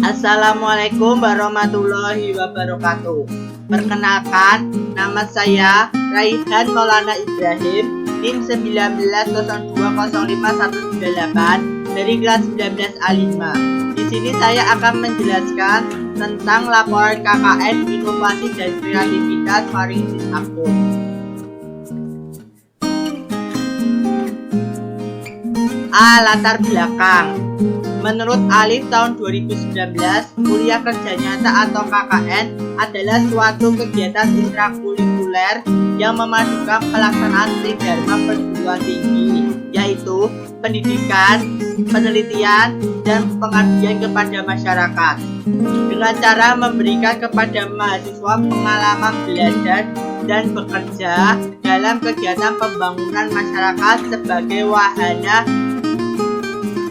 Assalamualaikum warahmatullahi wabarakatuh. Perkenalkan, nama saya Raihan Maulana Ibrahim, NIM 19020518 dari kelas 19A5. Di sini saya akan menjelaskan tentang laporan KKN Inovasi dan Kreativitas Faringris Akut. Latar belakang. Menurut Alif, tahun 2019, kuliah kerja nyata atau KKN adalah suatu kegiatan intrakurikuler yang memadukan pelaksanaan tridharma perguruan tinggi, yaitu pendidikan, penelitian, dan pengabdian kepada masyarakat, dengan cara memberikan kepada mahasiswa pengalaman belajar dan bekerja dalam kegiatan pembangunan masyarakat sebagai wahana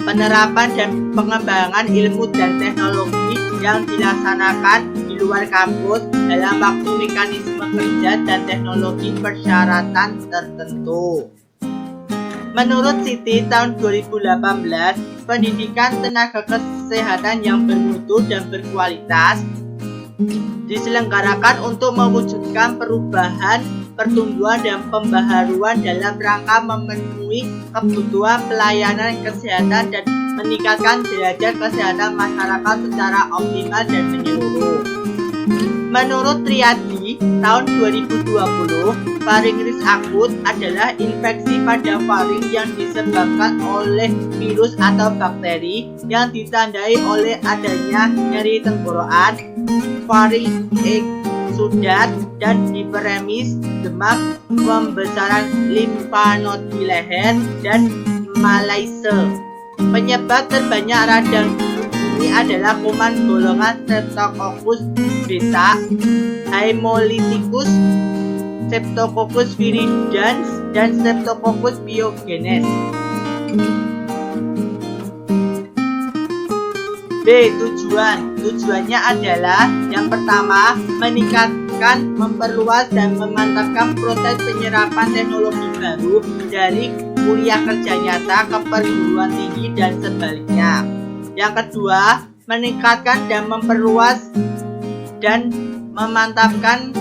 penerapan dan pengembangan ilmu dan teknologi yang dilaksanakan di luar kampus dalam waktu mekanisme kerja dan teknologi persyaratan tertentu. Menurut Siti, tahun 2018, pendidikan tenaga kesehatan yang bermutu dan berkualitas diselenggarakan untuk mewujudkan perubahan, pertumbuhan, dan pembaharuan dalam rangka memenuhi kebutuhan pelayanan kesehatan dan meningkatkan derajat kesehatan masyarakat secara optimal dan menyeluruh. Menurut Triadi, tahun 2020, faringris akut adalah infeksi pada faring yang disebabkan oleh virus atau bakteri yang ditandai oleh adanya nyeri tenggorokan, faring eksudat, dan hiperemis, demam, pembesaran limfa node di leher, dan malaise. Penyebab terbanyak radang ini adalah kuman golongan Streptococcus beta, Haemolyticus, Streptococcus viridans, dan Streptococcus pyogenes. B. Tujuannya adalah yang pertama, meningkatkan, memperluas, dan memantapkan proses penyerapan teknologi baru dari kuliah kerja nyata ke perguruan tinggi dan sebaliknya. Yang kedua, meningkatkan dan memperluas dan memantapkan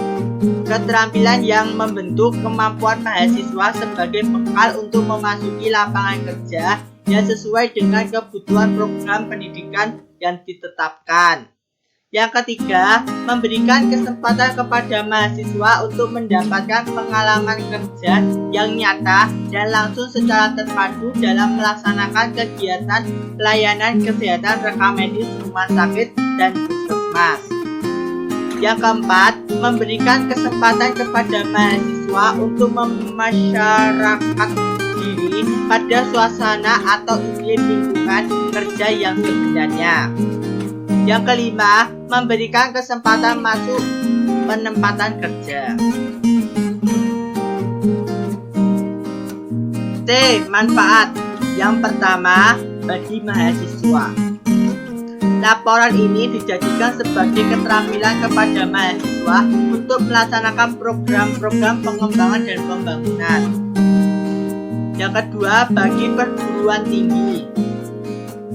keterampilan yang membentuk kemampuan mahasiswa sebagai bekal untuk memasuki lapangan kerja yang sesuai dengan kebutuhan program pendidikan yang ditetapkan. Yang ketiga, memberikan kesempatan kepada mahasiswa untuk mendapatkan pengalaman kerja yang nyata dan langsung secara terpadu dalam melaksanakan kegiatan pelayanan kesehatan rekam medis rumah sakit dan puskesmas. Yang keempat, memberikan kesempatan kepada mahasiswa untuk memasyarakat diri pada suasana atau iklim lingkungan kerja yang sebenarnya. Yang kelima, memberikan kesempatan masuk penempatan kerja. C. Manfaat. Yang pertama, bagi mahasiswa. Laporan ini dijadikan sebagai keterampilan kepada mahasiswa untuk melaksanakan program-program pengembangan dan pembangunan. Yang kedua, bagi perguruan tinggi.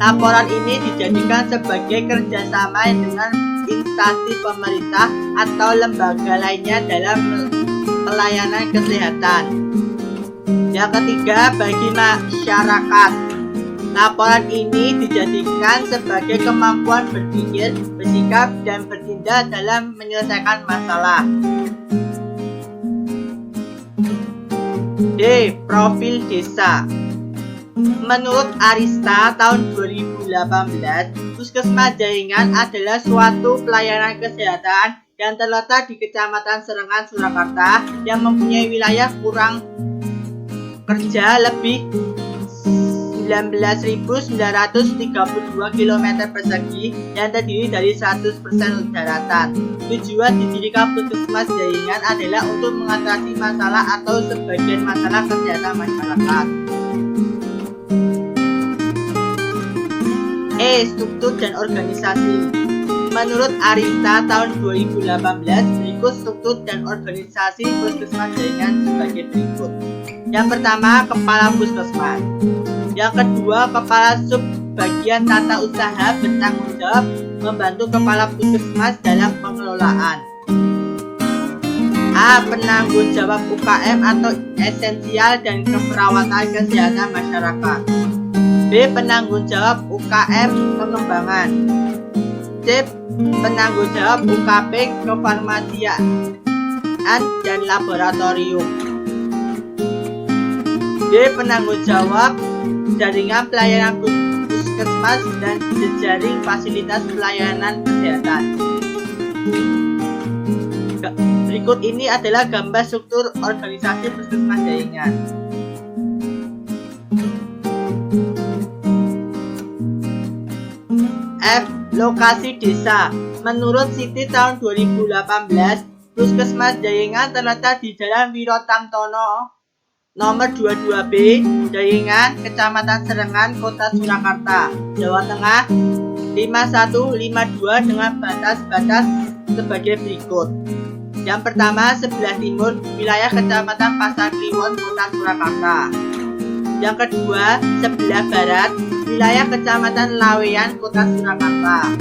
Laporan ini dijadikan sebagai kerjasama dengan instansi pemerintah atau lembaga lainnya dalam pelayanan kesehatan. Yang ketiga, bagi masyarakat. Laporan ini dijadikan sebagai kemampuan berpikir, bersikap, dan bertindak dalam menyelesaikan masalah. D. Profil desa. Menurut Arista, tahun 2018, Puskesmas Jaringan adalah suatu pelayanan kesehatan yang terletak di Kecamatan Serengan, Surakarta, yang mempunyai wilayah kurang kerja lebih 19.932 km persegi yang terdiri dari 100% daratan. Tujuan didirikan Puskesmas Jaringan adalah untuk mengatasi masalah atau sebagian masalah kesehatan masyarakat. Struktur dan organisasi. Menurut Arista, tahun 2018, berikut struktur dan organisasi Puskesmas Jaringan sebagai berikut. Yang pertama, Kepala Puskesmas. Yang kedua, Kepala Sub bagian tata usaha bertanggung jawab membantu kepala puskesmas dalam pengelolaan. A. Penanggung jawab UKM atau esensial dan keperawatan kesehatan masyarakat. B. Penanggung jawab UKM pengembangan. C. Penanggung jawab UKP kefarmasian dan laboratorium. D. Penanggung jawab jaringan pelayanan puskesmas dan jejaring fasilitas pelayanan kesehatan. Berikut ini adalah gambar struktur organisasi puskesmas jaringan. F. Lokasi desa. Menurut Siti tahun 2018, puskesmas jaringan terletak di Jalan Wirotamtono nomor 22B, Jaringan, Kecamatan Serengan, Kota Surakarta, Jawa Tengah 5152 dengan batas-batas sebagai berikut. Yang pertama, sebelah timur, wilayah Kecamatan Pasar Kliwon, Kota Surakarta. Yang kedua, sebelah barat, wilayah Kecamatan Laweyan, Kota Surakarta.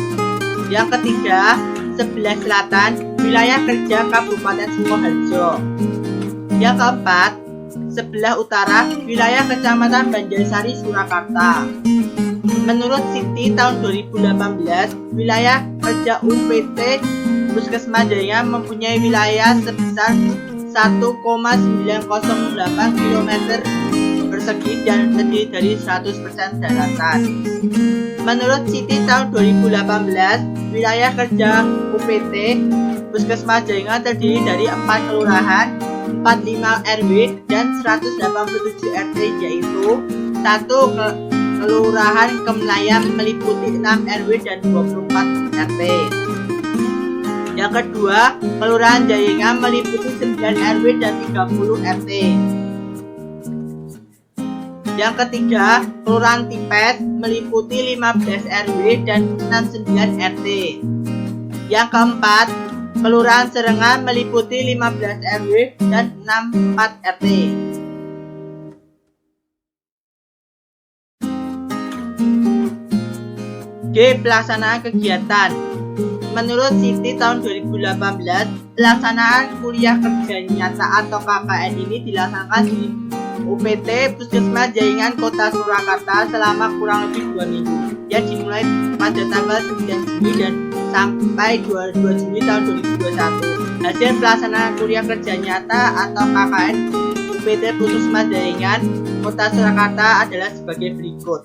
Yang ketiga, sebelah selatan, wilayah kerja Kabupaten Sukoharjo. Yang keempat, sebelah utara, wilayah Kecamatan Banjarsari, Surakarta. Menurut Siti tahun 2018, wilayah kerja UPT Puskesmas Jaringan mempunyai wilayah sebesar 1,908 km persegi dan terdiri dari 100% daratan. Menurut Siti tahun 2018, wilayah kerja UPT Puskesmas Jaringan terdiri dari 4 kelurahan, 45 RW dan 187 RT, yaitu 1 kelurahan Kemlayam meliputi 6 RW dan 24 RT. Yang kedua, kelurahan Jaringan meliputi 9 RW dan 30 RT. Yang ketiga, kelurahan Tipes meliputi 15 RW dan 69 RT. Yang keempat, kelurahan Serengan meliputi 15 RW dan 64 RT. G. Pelaksanaan kegiatan. Menurut Siti tahun 2018, pelaksanaan kuliah kerja nyata atau KKN ini dilaksanakan di UPT Puskesmas Jaringan Kota Surakarta selama kurang lebih 2 minggu, yang dimulai pada tanggal 9 Juni dan sampai 22 Juni tahun 2021. Hasil pelaksanaan kuliah kerja nyata atau KKN UPT Puskesmas Jaringan Kota Surakarta adalah sebagai berikut.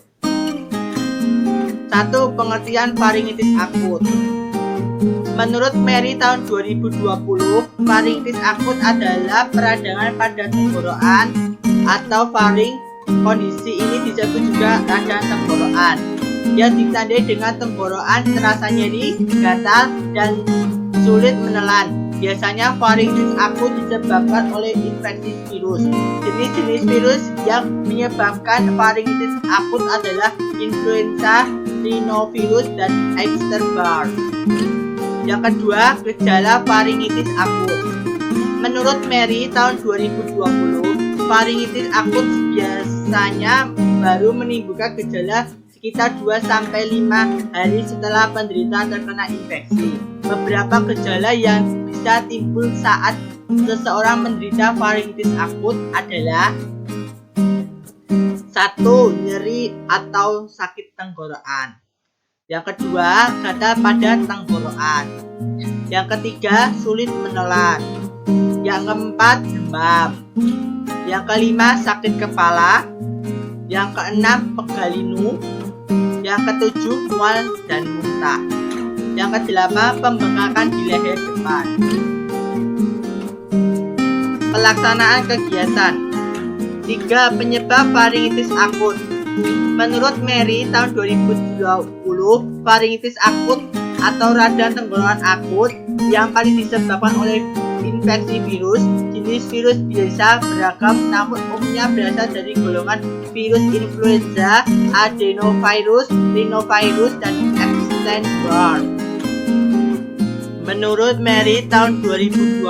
1. Pengertian faringitis akut. Menurut Mary tahun 2020, faringitis akut adalah peradangan pada tenggorokan atau faring. Kondisi ini disebut juga radang tenggorokan, yang ditandai dengan tenggorokan terasa nyeri, gatal, dan sulit menelan. Biasanya faringitis akut disebabkan oleh infeksi virus. Jenis-jenis virus yang menyebabkan faringitis akut adalah influenza, rhinovirus, dan Epstein-Barr. Yang kedua, gejala faringitis akut. Menurut Mary tahun 2020, faringitis akut biasanya baru menimbulkan gejala sekitar 2-5 hari setelah penderita terkena infeksi. Beberapa gejala yang bisa timbul saat seseorang menderita faringitis akut adalah 1. Nyeri atau sakit tenggorokan. Yang kedua, gatal pada tenggorokan. Yang ketiga, sulit menelan. Yang keempat, demam. Yang kelima, sakit kepala. Yang keenam, pegal linu. Yang ketujuh, mual dan muntah. Yang kedelapan, pembengkakan di leher depan. Pelaksanaan kegiatan. 3. Penyebab faringitis akut. Menurut Mary tahun 2020, faringitis akut atau radang tenggorokan akut yang paling disebabkan oleh infeksi virus. Jenis virus bisa beragam, namun umumnya berasal dari golongan virus influenza, adenovirus, rhinovirus, dan Epstein-Barr. Menurut Mary tahun 2020,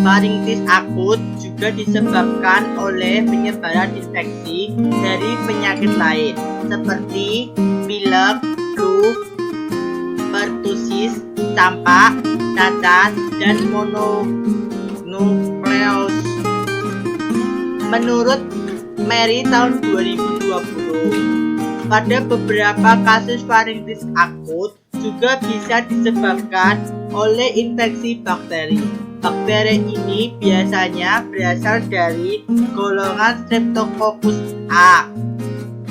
Faringitis akut juga disebabkan oleh penyebaran infeksi dari penyakit lain seperti pilek, flu, pertusis, campak, cacat, dan mononukleosis. Menurut Mary tahun 2020, pada beberapa kasus faringitis akut juga bisa disebabkan oleh infeksi bakteri. Bakteri ini biasanya berasal dari golongan Streptococcus A.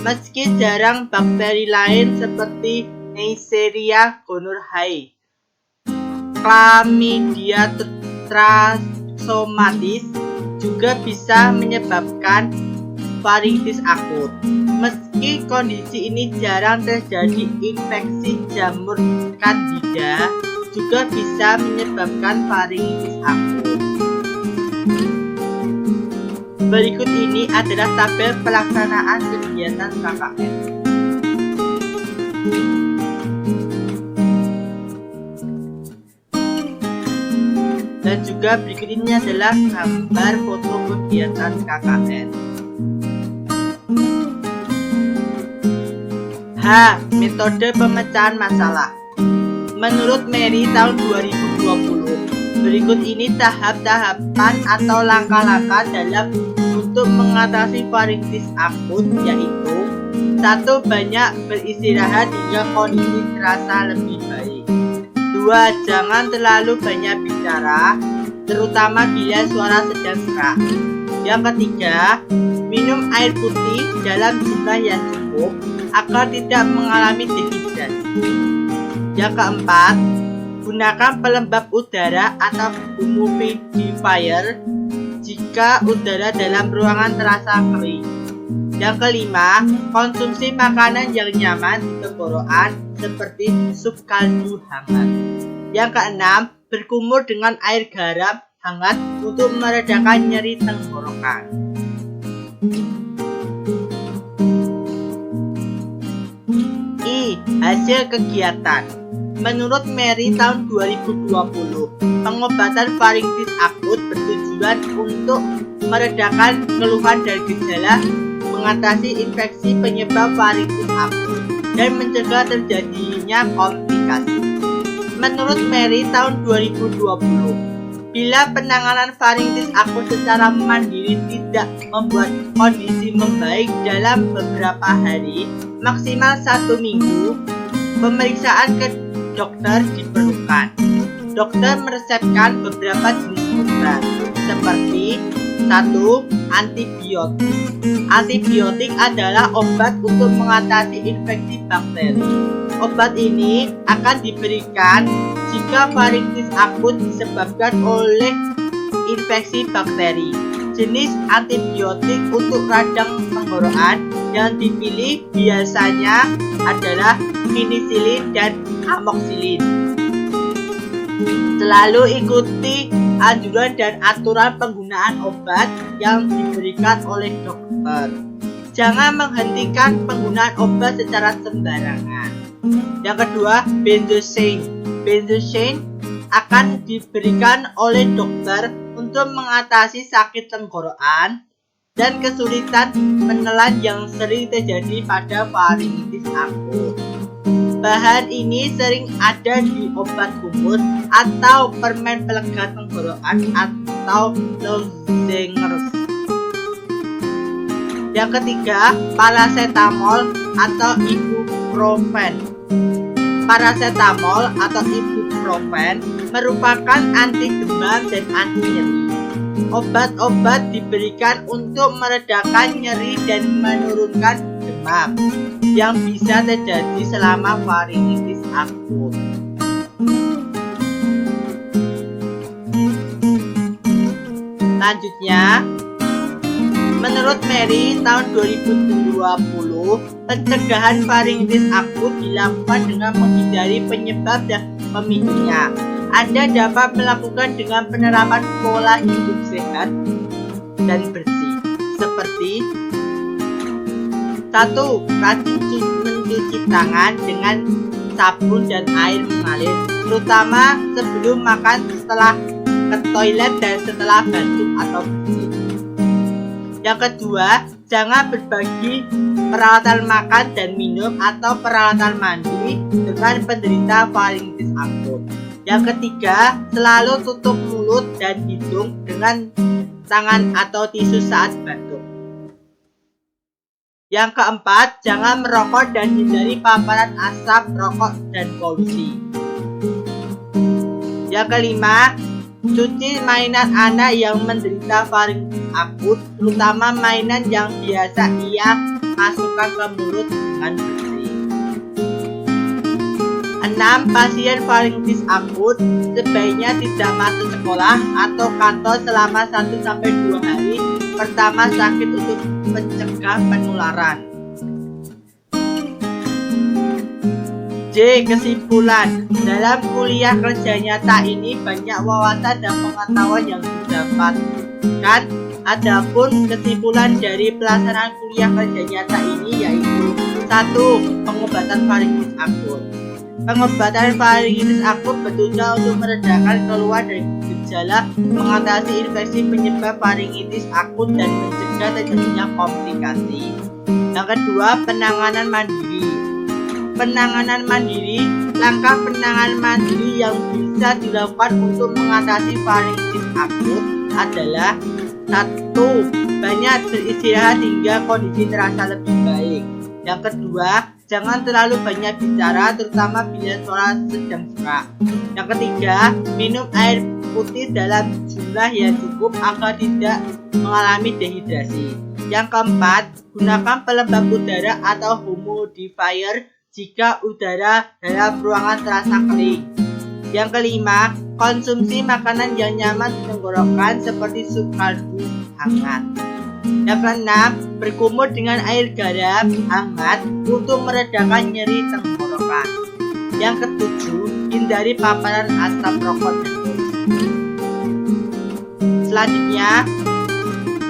Meski jarang, bakteri lain seperti Neisseria gonorrhoeae, Chlamydia trachomatis juga bisa menyebabkan faringitis akut. Meski kondisi ini jarang terjadi, infeksi jamur Candida juga bisa menyebabkan faringitis akut. Berikut ini adalah tabel pelaksanaan kegiatan KKN. Dan juga berikut ini adalah gambar foto kegiatan KKN. H. Metode pemecahan masalah. Menurut Mary tahun 2020, berikut ini tahap-tahapan atau langkah-langkah dalam untuk mengatasi faringitis akut, yaitu 1. Banyak beristirahat hingga kondisi terasa lebih baik. 2. Jangan terlalu banyak bicara, terutama bila suara sedang serak. Yang ketiga, minum air putih dalam jumlah yang cukup agar tidak mengalami dehidrasi. Yang keempat, gunakan pelembab udara atau humidifier jika udara dalam ruangan terasa kering. Yang kelima, konsumsi makanan yang nyaman di tenggorokan seperti sup kaldu hangat. Yang keenam, berkumur dengan air garam hangat untuk meredakan nyeri tenggorokan. I. Hasil kegiatan. Menurut Mary tahun 2020, pengobatan faringitis akut bertujuan untuk meredakan keluhan dan gejala, mengatasi infeksi penyebab faringitis akut, dan mencegah terjadinya komplikasi. Menurut Mary tahun 2020, bila penanganan faringitis akut secara mandiri tidak membuat kondisi membaik dalam beberapa hari, maksimal 1 minggu, pemeriksaan ke dokter diperlukan. Dokter meresepkan beberapa jenis obat seperti 1. Antibiotik. Antibiotik adalah obat untuk mengatasi infeksi bakteri. Obat ini akan diberikan jika faringitis akut disebabkan oleh infeksi bakteri. Jenis antibiotik untuk radang tenggorokan yang dipilih biasanya adalah penicillin dan amoxicillin. Selalu ikuti anjuran dan aturan penggunaan obat yang diberikan oleh dokter. Jangan menghentikan penggunaan obat secara sembarangan. Yang kedua, benzocaine. Benzocaine akan diberikan oleh dokter untuk mengatasi sakit tenggorokan dan kesulitan menelan yang sering terjadi pada faringitis akut. Bahan ini sering ada di obat kumur atau permen pelega tenggorokan atau lozenges. Yang ketiga, paracetamol atau ibuprofen. Paracetamol atau ibuprofen merupakan anti demam dan anti nyeri. Obat-obat diberikan untuk meredakan nyeri dan menurunkan demam yang bisa terjadi selama faringitis akut. Selanjutnya, menurut Mary tahun 2020, pencegahan faringitis akut dilakukan dengan menghindari penyebab dan pemicunya. Anda dapat melakukan dengan penerapan pola hidup sehat dan bersih seperti 1. Rajin mencuci tangan dengan sabun dan air mengalir, terutama sebelum makan, setelah ke toilet dan setelah batuk atau bersin. Yang kedua, jangan berbagi peralatan makan dan minum atau peralatan mandi dengan penderita faringitis akut. Yang ketiga, selalu tutup mulut dan hidung dengan tangan atau tisu saat batuk. Yang keempat, jangan merokok dan hindari paparan asap rokok dan polusi. Yang kelima, cuci mainan anak yang menderita faringitis akut, terutama mainan yang biasa ia masukkan ke mulut dengan bersih. 6. Pasien faringitis akut sebaiknya tidak masuk sekolah atau kantor selama 1-2 hari pertama sakit untuk mencegah penularan. J. Kesimpulan. Dalam kuliah kerja nyata ini banyak wawasan dan pengetahuan yang didapatkan. Adapun kesimpulan dari pelaksanaan kuliah kerja nyata ini yaitu 1. Pengobatan faringitis akut. Pengobatan faringitis akut bertujuan untuk meredakan keluhan dari gejala, mengatasi infeksi penyebab faringitis akut dan mencegah terjadinya komplikasi. Yang kedua, penanganan mandiri. Penanganan mandiri, langkah penanganan mandiri yang bisa dilakukan untuk mengatasi faringitis akut adalah 1. Banyak beristirahat hingga kondisi terasa lebih baik. Yang kedua, jangan terlalu banyak bicara, terutama bila suara sedang serak. Yang ketiga, minum air putih dalam jumlah yang cukup agar tidak mengalami dehidrasi. Yang keempat, gunakan pelembab udara atau humidifier jika udara dalam ruangan terasa kering. Yang kelima, konsumsi makanan yang nyaman di tenggorokan seperti sup kaldu hangat. Yang keenam, berkumur dengan air garam hangat untuk meredakan nyeri tenggorokan. Yang ketujuh, hindari paparan asap rokok dan polusi. Selanjutnya,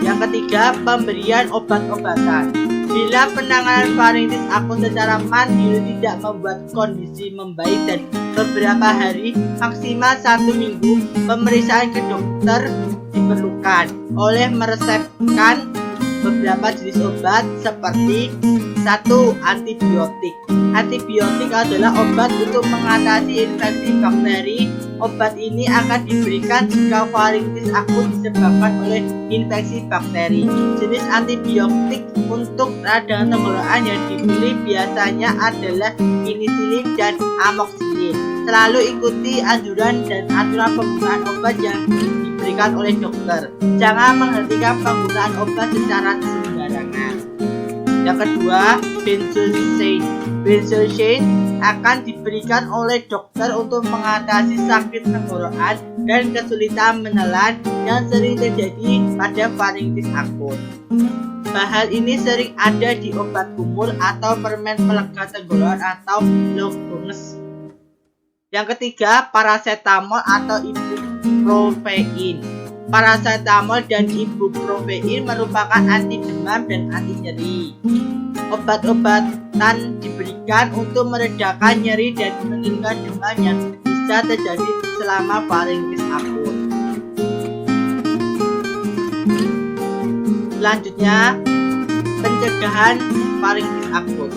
yang ketiga, pemberian obat-obatan. Bila penanganan faringitis akut secara mandiri tidak membuat kondisi membaik dan beberapa hari, maksimal 1 minggu, pemeriksaan ke dokter diperlukan oleh meresepkan beberapa jenis obat seperti 1. Antibiotik. Antibiotik adalah obat untuk mengatasi infeksi bakteri. Obat ini akan diberikan jika faringitis akut disebabkan oleh infeksi bakteri. Jenis antibiotik untuk radang tenggorokan yang dipilih biasanya adalah penicillin dan amoxicillin. Selalu ikuti anjuran dan aturan penggunaan obat yang diberikan oleh dokter. Jangan menghentikan penggunaan obat secara sembarangan. Yang kedua, benzocaine. Benzocaine akan diberikan oleh dokter untuk mengatasi sakit tenggorokan dan kesulitan menelan yang sering terjadi pada faringitis akut. Bahan ini sering ada di obat kumur atau permen pelega tenggorokan atau Logonges. Yang ketiga, paracetamol atau ibuprofen. Paracetamol dan ibuprofen merupakan anti demam dan anti nyeri. Obat-obatan diberikan untuk meredakan nyeri dan menurunkan demam yang bisa terjadi selama faringitis akut. Selanjutnya, pencegahan faringitis akut.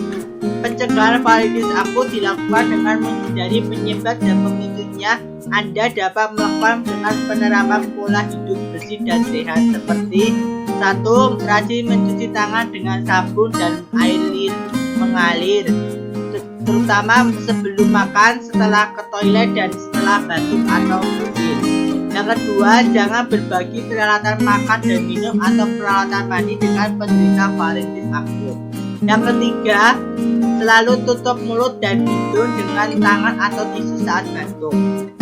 Pencegahan faringitis akut dilakukan dengan menghindari penyebab dan pemicunya. Anda dapat melakukan dengan penerapan pola hidup bersih dan sehat seperti 1. Rajin mencuci tangan dengan sabun dan air mengalir, terutama sebelum makan, setelah ke toilet, dan setelah batuk atau bersin. Yang kedua, jangan berbagi peralatan makan dan minum atau peralatan mandi dengan penderita faringitis akut. Yang ketiga, selalu tutup mulut dan hidung dengan tangan atau tisu saat batuk.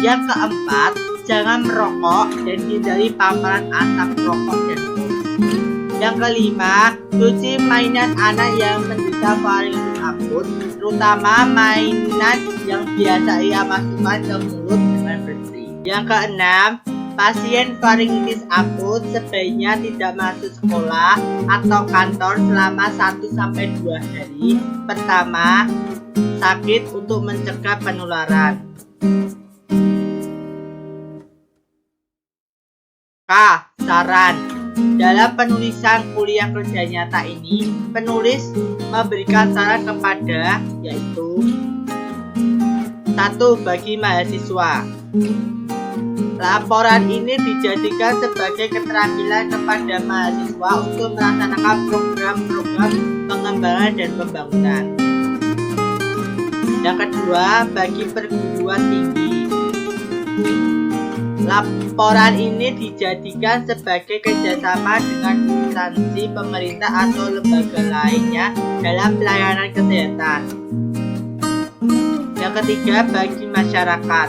Yang keempat, jangan merokok dan hindari paparan asap rokok dan polusi. Yang kelima, cuci mainan anak yang menderita faringitis akut, terutama mainan yang biasa ia masukkan ke mulut dengan bersih. Yang keenam, pasien faringitis akut sebaiknya tidak masuk sekolah atau kantor selama 1-2 hari pertama sakit untuk mencegah penularan. Saran. Dalam penulisan kuliah kerja nyata ini, penulis memberikan saran kepada yaitu 1. Bagi mahasiswa. Laporan ini dijadikan sebagai keterampilan kepada mahasiswa untuk melaksanakan program-program pengembangan dan pembangunan. Yang kedua, bagi perguruan tinggi. Laporan ini dijadikan sebagai kerjasama dengan instansi pemerintah atau lembaga lainnya dalam pelayanan kesehatan. Yang ketiga, bagi masyarakat.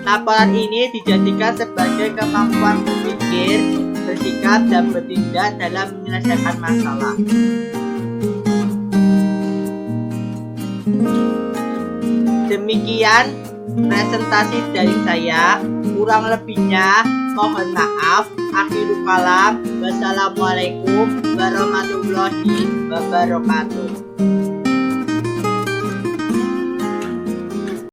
Laporan ini dijadikan sebagai kemampuan berpikir, bersikap, dan bertindak dalam menyelesaikan masalah. Demikian presentasi dari saya. Kurang lebihnya mohon maaf. Akhirul kalam. Wassalamualaikum warahmatullahi wabarakatuh.